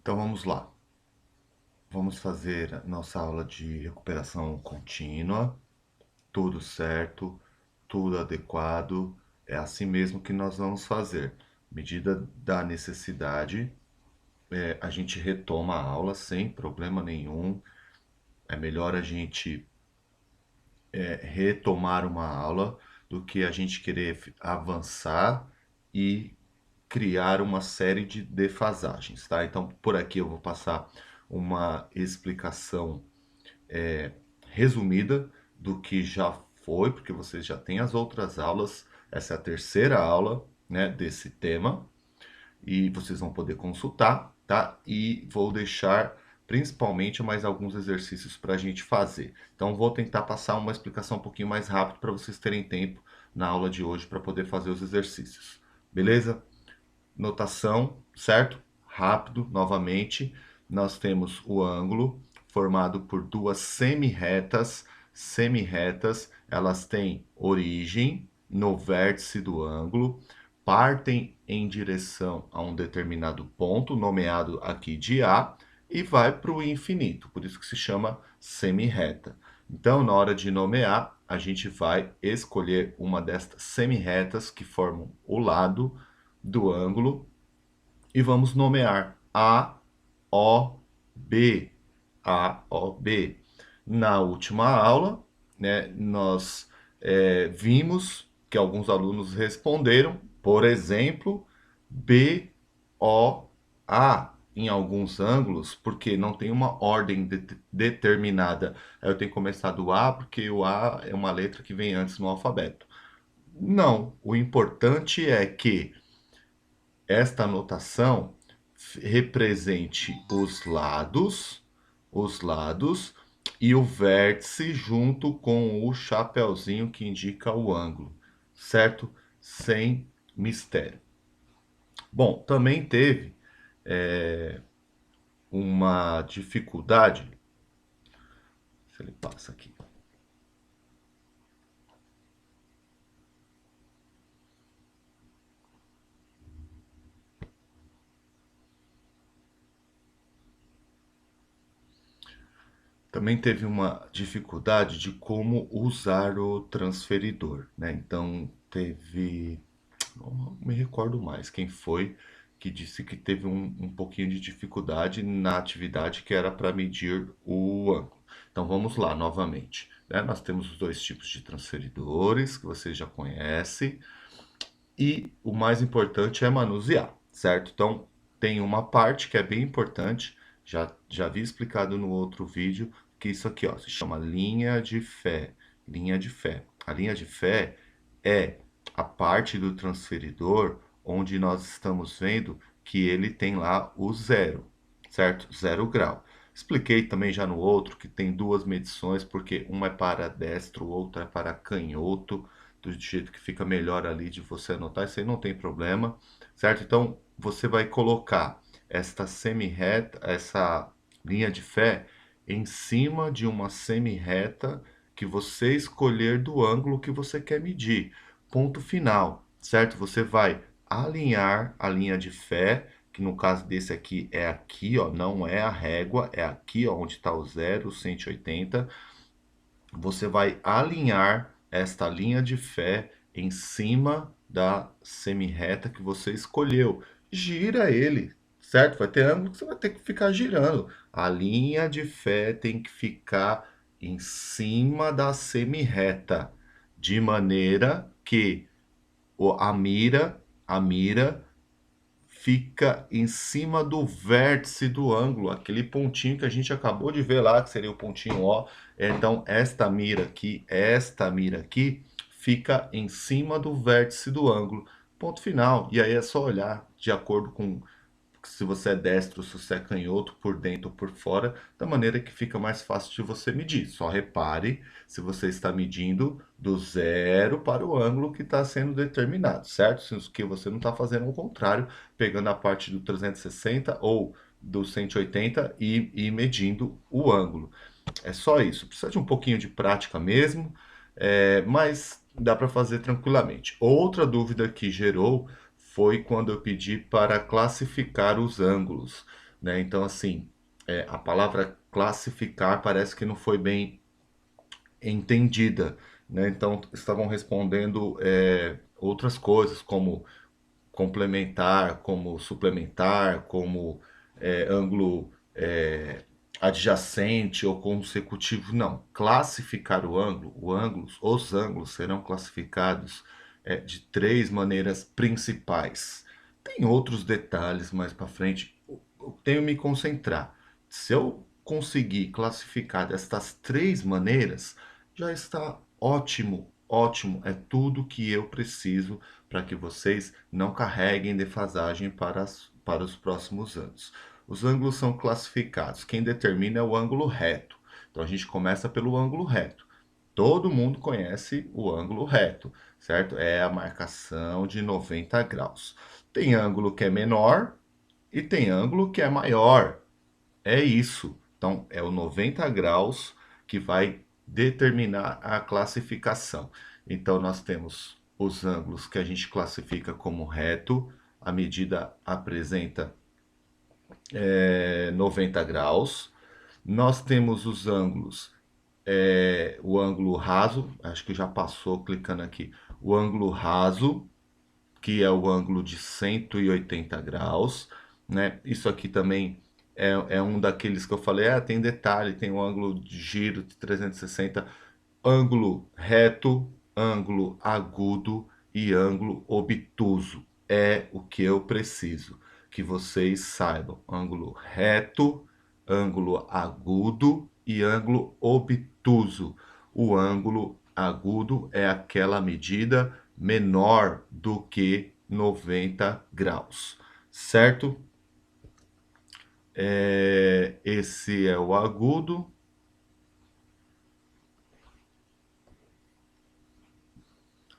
Então vamos lá. Vamos fazer a nossa aula de recuperação contínua. Tudo certo, tudo adequado. É assim mesmo que nós vamos fazer. Medida da necessidade, a gente retoma a aula sem problema nenhum. É melhor a gente retomar uma aula do que a gente querer avançar e criar uma série de defasagens, tá? Então, por aqui eu vou passar uma explicação resumida do que já foi, porque vocês já têm as outras aulas. Essa é a terceira aula, né, desse tema e vocês vão poder consultar, tá? E vou deixar principalmente mais alguns exercícios para a gente fazer. Então, vou tentar passar uma explicação um pouquinho mais rápido para vocês terem tempo na aula de hoje para poder fazer os exercícios, beleza? Notação, certo? Rápido, novamente, nós temos o ângulo formado por duas semi-retas. Semi-retas, elas têm origem no vértice do ângulo, partem em direção a um determinado ponto, nomeado aqui de A, e vai para o infinito, por isso que se chama semi-reta. Então, na hora de nomear, a gente vai escolher uma destas semi-retas que formam o lado do ângulo e vamos nomear A, O, B. A, O, B. Na última aula, né, nós vimos que alguns alunos responderam, por exemplo, B, O, A em alguns ângulos, porque não tem uma ordem determinada. Aí eu tenho que começar do A, porque o A é uma letra que vem antes no alfabeto. Não, o importante é que esta notação represente os lados e o vértice junto com o chapeuzinho que indica o ângulo, certo? Sem mistério. Bom, também teve uma dificuldade, se ele passa aqui. Também teve uma dificuldade de como usar o transferidor, né? Então teve, não me recordo mais quem foi que disse que teve um pouquinho de dificuldade na atividade que era para medir o ângulo. Então vamos lá novamente, né? Nós temos os dois tipos de transferidores que vocês já conhecem e o mais importante é manusear, certo? Então tem uma parte que é bem importante, já vi explicado no outro vídeo, que isso aqui ó, se chama linha de fé. Linha de fé. A linha de fé é a parte do transferidor onde nós estamos vendo que ele tem lá o zero, certo? 0 grau. Expliquei também já no outro que tem duas medições, porque uma é para destro, outra é para canhoto, do jeito que fica melhor ali de você anotar, isso aí não tem problema, certo? Então, você vai colocar esta semi-reta, essa linha de fé, em cima de uma semi-reta que você escolher do ângulo que você quer medir. Ponto final, certo? Você vai alinhar a linha de fé, que no caso desse aqui, ó, não é a régua, é aqui, ó, onde está o 0, 180. Você vai alinhar esta linha de fé em cima da semi-reta que você escolheu. Gira ele, certo? Vai ter ângulo que você vai ter que ficar girando. A linha de fé tem que ficar em cima da semi-reta, de maneira que a mira fica em cima do vértice do ângulo, aquele pontinho que a gente acabou de ver lá, que seria o pontinho O. Então, esta mira aqui, fica em cima do vértice do ângulo. Ponto final. E aí é só olhar de acordo com se você é destro, se você é canhoto, por dentro ou por fora, da maneira que fica mais fácil de você medir. Só repare se você está medindo do zero para o ângulo que está sendo determinado, certo? Se que você não está fazendo o contrário, pegando a parte do 360 ou do 180 e medindo o ângulo. É só isso. Precisa de um pouquinho de prática mesmo, mas dá para fazer tranquilamente. Outra dúvida que gerou foi quando eu pedi para classificar os ângulos. né? Então, assim, a palavra classificar parece que não foi bem entendida, né? Então, estavam respondendo outras coisas, como complementar, como suplementar, como ângulo adjacente ou consecutivo. Não, classificar o ângulo, os ângulos serão classificados de três maneiras principais. Tem outros detalhes mais para frente. Eu tenho que me concentrar. Se eu conseguir classificar destas três maneiras, já está ótimo, ótimo. É tudo que eu preciso para que vocês não carreguem defasagem para os próximos anos. Os ângulos são classificados. Quem determina é o ângulo reto. Então a gente começa pelo ângulo reto. Todo mundo conhece o ângulo reto, certo? É a marcação de 90 graus. Tem ângulo que é menor e tem ângulo que é maior. É isso. Então, é o 90 graus que vai determinar a classificação. Então, nós temos os ângulos que a gente classifica como reto, a medida apresenta 90 graus. Nós temos os ângulos, o ângulo raso, acho que já passou clicando aqui, o ângulo raso, que é o ângulo de 180 graus, né? Isso aqui também é um daqueles que eu falei, tem detalhe, tem um ângulo de giro de 360, ângulo reto, ângulo agudo e ângulo obtuso. É o que eu preciso que vocês saibam. Ângulo reto, ângulo agudo e ângulo obtuso. O ângulo agudo é aquela medida menor do que 90 graus, certo? Esse é o agudo.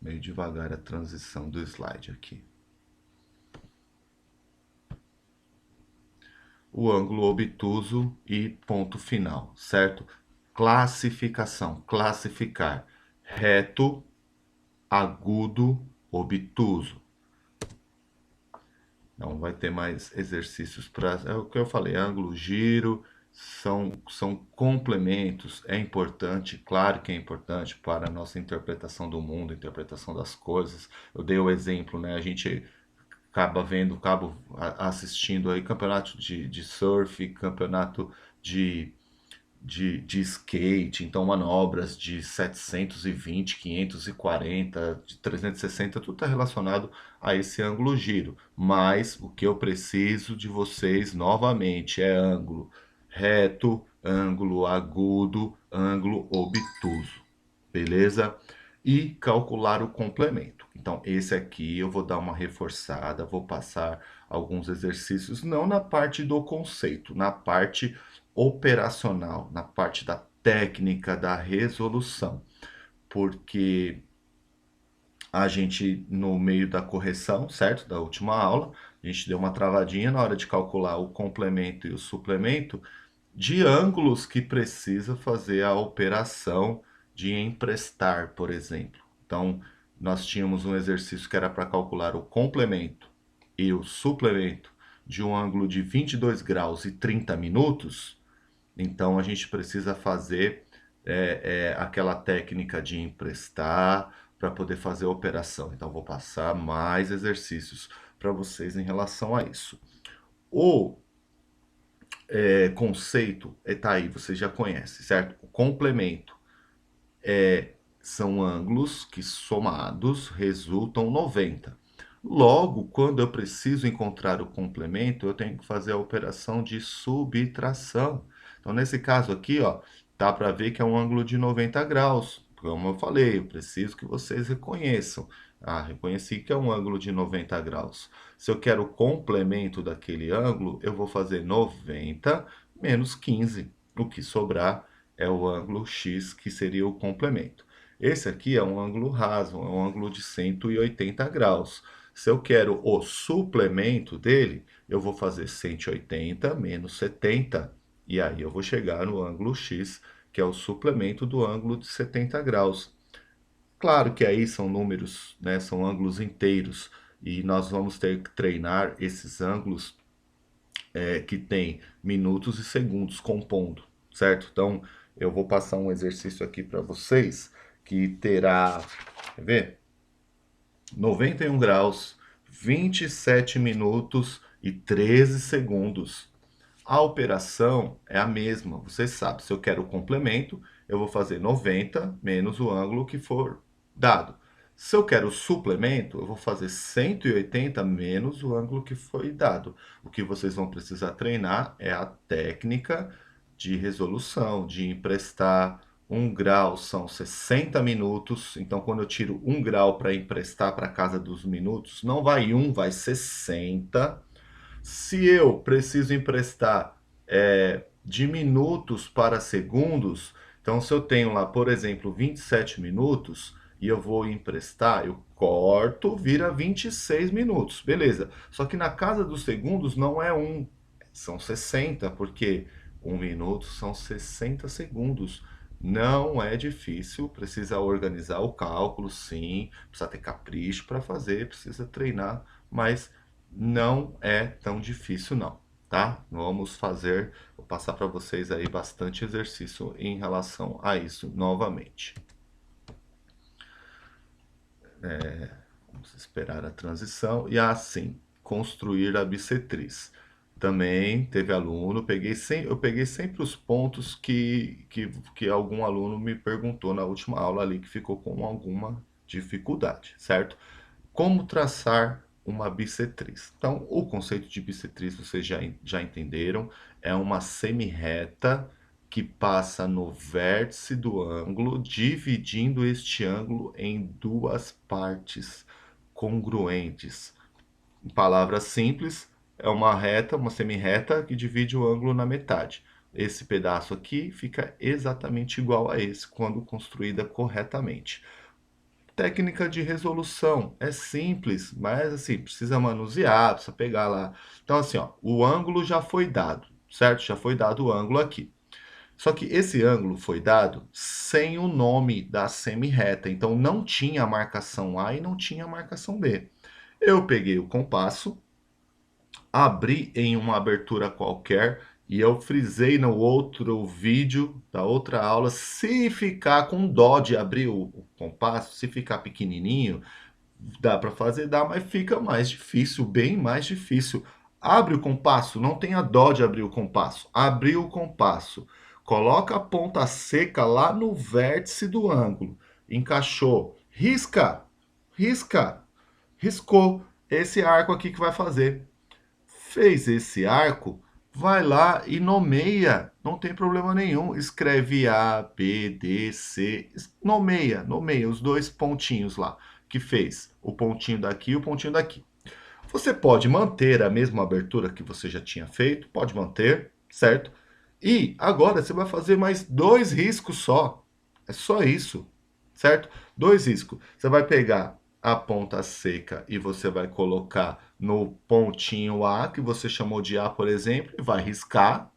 Meio devagar a transição do slide aqui. O ângulo obtuso e ponto final, certo? Classificação, classificar. Reto, agudo, obtuso. Não vai ter mais exercícios para... É o que eu falei, ângulo, giro, são complementos. É importante, claro que é importante para a nossa interpretação do mundo, interpretação das coisas. Eu dei o exemplo, né? A gente acaba vendo, acaba assistindo aí campeonato de surf, campeonato de de skate, então manobras de 720, 540, de 360, tudo está relacionado a esse ângulo giro. Mas o que eu preciso de vocês novamente é ângulo reto, ângulo agudo, ângulo obtuso, beleza? E calcular o complemento. Então, esse aqui eu vou dar uma reforçada, vou passar alguns exercícios, não na parte do conceito, na parte operacional, na parte da técnica da resolução, porque a gente, no meio da correção, certo? Da última aula, a gente deu uma travadinha na hora de calcular o complemento e o suplemento de ângulos que precisa fazer a operação de emprestar, por exemplo. Então, nós tínhamos um exercício que era para calcular o complemento e o suplemento de um ângulo de 22 graus e 30 minutos. Então, a gente precisa fazer aquela técnica de emprestar para poder fazer a operação. Então, vou passar mais exercícios para vocês em relação a isso. O conceito está aí, você já conhece, certo? O complemento são ângulos que somados resultam 90. Logo, quando eu preciso encontrar o complemento, eu tenho que fazer a operação de subtração. Então, nesse caso aqui, ó, dá para ver que é um ângulo de 90 graus. Como eu falei, eu preciso que vocês reconheçam. Ah, reconheci que é um ângulo de 90 graus. Se eu quero o complemento daquele ângulo, eu vou fazer 90 menos 15. O que sobrar é o ângulo X, que seria o complemento. Esse aqui é um ângulo raso, é um ângulo de 180 graus. Se eu quero o suplemento dele, eu vou fazer 180 menos 70, e aí eu vou chegar no ângulo X, que é o suplemento do ângulo de 70 graus. Claro que aí são números, né, são ângulos inteiros, e nós vamos ter que treinar esses ângulos que tem minutos e segundos compondo, certo? Então, eu vou passar um exercício aqui para vocês que terá, quer ver? 91 graus, 27 minutos e 13 segundos. A operação é a mesma, você sabe, se eu quero o complemento, eu vou fazer 90 menos o ângulo que for dado. Se eu quero o suplemento, eu vou fazer 180 menos o ângulo que foi dado. O que vocês vão precisar treinar é a técnica de resolução, de emprestar 1 grau são 60 minutos. Então, quando eu tiro 1 grau para emprestar para a casa dos minutos, não vai 1, vai 60. Se eu preciso emprestar de minutos para segundos, então se eu tenho lá, por exemplo, 27 minutos e eu vou emprestar, eu corto, vira 26 minutos, beleza. Só que na casa dos segundos não é 1, são 60, porque 1 minuto são 60 segundos. Não é difícil, precisa organizar o cálculo, sim, precisa ter capricho para fazer, precisa treinar, mas não é tão difícil não, tá? Vamos fazer, vou passar para vocês aí bastante exercício em relação a isso novamente. Vamos esperar a transição e assim, construir a bissetriz. Também teve aluno, eu peguei sempre os pontos que algum aluno me perguntou na última aula ali, que ficou com alguma dificuldade, certo? Como traçar uma bissetriz? Então, o conceito de bissetriz vocês já entenderam, é uma semirreta que passa no vértice do ângulo, dividindo este ângulo em duas partes congruentes. Em palavras simples, é uma reta, uma semirreta que divide o ângulo na metade. Esse pedaço aqui fica exatamente igual a esse quando construída corretamente. Técnica de resolução é simples, mas assim, precisa manusear, precisa pegar lá. Então assim, ó, o ângulo já foi dado, certo? Já foi dado o ângulo aqui. Só que esse ângulo foi dado sem o nome da semirreta, então não tinha a marcação A e não tinha a marcação B. Eu peguei o compasso, abri em uma abertura qualquer e eu frisei no outro vídeo da outra aula, se ficar com dó de abrir o compasso, se ficar pequenininho, dá para fazer, dá, mas fica mais difícil, bem mais difícil. Abre o compasso, não tenha dó de abrir o compasso. Abriu o compasso, coloca a ponta seca lá no vértice do ângulo, encaixou, risca, risca, riscou esse arco aqui que vai fazer. Fez esse arco, vai lá e nomeia, não tem problema nenhum. Escreve A, B, D, C, nomeia os dois pontinhos lá que fez, o pontinho daqui e o pontinho daqui. Você pode manter a mesma abertura que você já tinha feito, pode manter, certo? E agora você vai fazer mais 2 riscos só. É só isso, certo? 2 riscos. Você vai pegar a ponta seca e você vai colocar no pontinho A, que você chamou de A, por exemplo, e vai riscar.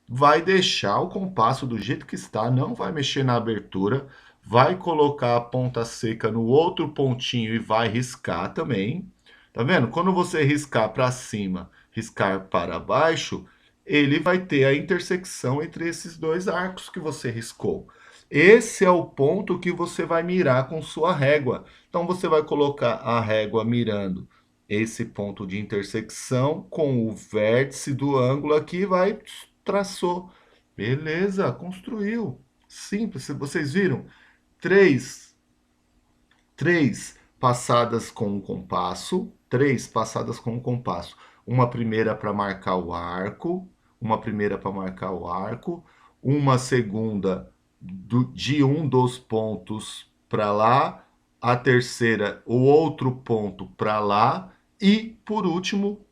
Vai deixar o compasso do jeito que está, não vai mexer na abertura. Vai colocar a ponta seca no outro pontinho e vai riscar também. Tá vendo? Quando você riscar para cima, riscar para baixo, ele vai ter a intersecção entre esses dois arcos que você riscou. Esse é o ponto que você vai mirar com sua régua. Então, você vai colocar a régua mirando esse ponto de intersecção com o vértice do ângulo aqui, vai, traçou. Beleza, construiu. Simples, vocês viram? Três, três passadas com o compasso, 3 passadas com o compasso. Uma primeira para marcar o arco, uma primeira para marcar o arco, uma segunda de um dos pontos para lá, a terceira, o outro ponto para lá, e por último,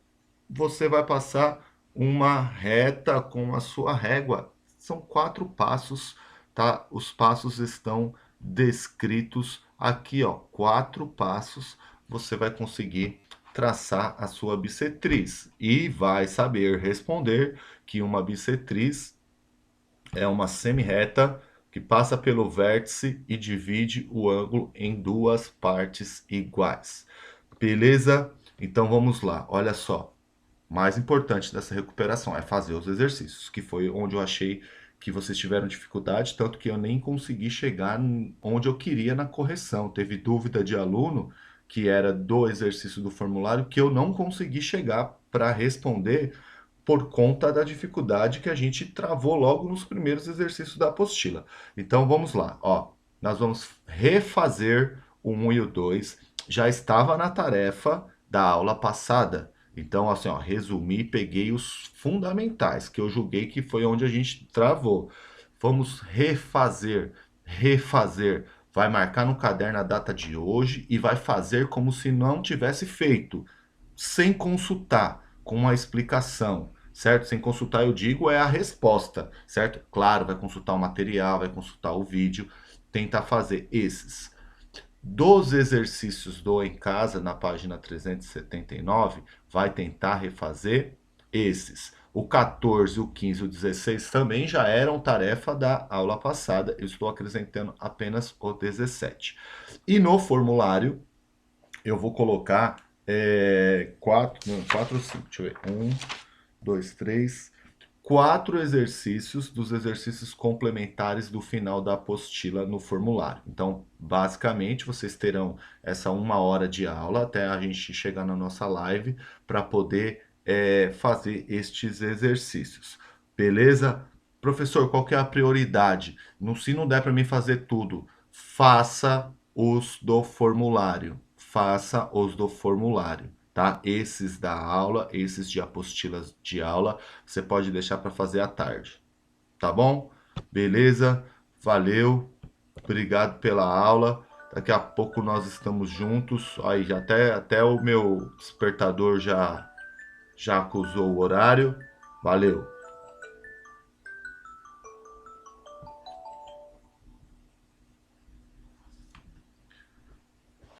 você vai passar uma reta com a sua régua. São 4 passos, tá? Os passos estão descritos aqui, ó. 4 passos, você vai conseguir traçar a sua bissetriz e vai saber responder que uma bissetriz é uma semirreta que passa pelo vértice e divide o ângulo em duas partes iguais. Beleza? Então vamos lá, olha só. mais importante dessa recuperação é fazer os exercícios, que foi onde eu achei que vocês tiveram dificuldade, tanto que eu nem consegui chegar onde eu queria na correção. Teve dúvida de aluno que era do exercício do formulário que eu não consegui chegar para responder por conta da dificuldade que a gente travou logo nos primeiros exercícios da apostila. Então vamos lá, ó. Nós vamos refazer o 1 e o 2. Já estava na tarefa da aula passada. Então, assim, ó, resumi, peguei os fundamentais, que eu julguei que foi onde a gente travou. Vamos refazer. Vai marcar no caderno a data de hoje e vai fazer como se não tivesse feito, sem consultar, com uma explicação, certo? Sem consultar, eu digo, é a resposta, certo? Claro, vai consultar o material, vai consultar o vídeo, tentar fazer esses. Dos exercícios do em casa, na página 379, vai tentar refazer esses. O 14, o 15 e o 16 também já eram tarefa da aula passada, eu estou acrescentando apenas o 17. E no formulário, eu vou colocar quatro, cinco, deixa eu ver, 2, 3, 4 exercícios dos exercícios complementares do final da apostila no formulário. Então, basicamente, vocês terão essa 1 hora de aula até a gente chegar na nossa live para poder fazer estes exercícios. Beleza? Professor, qual que é a prioridade? Se não der para mim fazer tudo, faça os do formulário. Faça os do formulário, tá? Esses da aula, esses de apostilas de aula, você pode deixar para fazer à tarde, tá bom? Beleza? Valeu, obrigado pela aula. Daqui a pouco nós estamos juntos. Aí já até o meu despertador já acusou o horário. Valeu.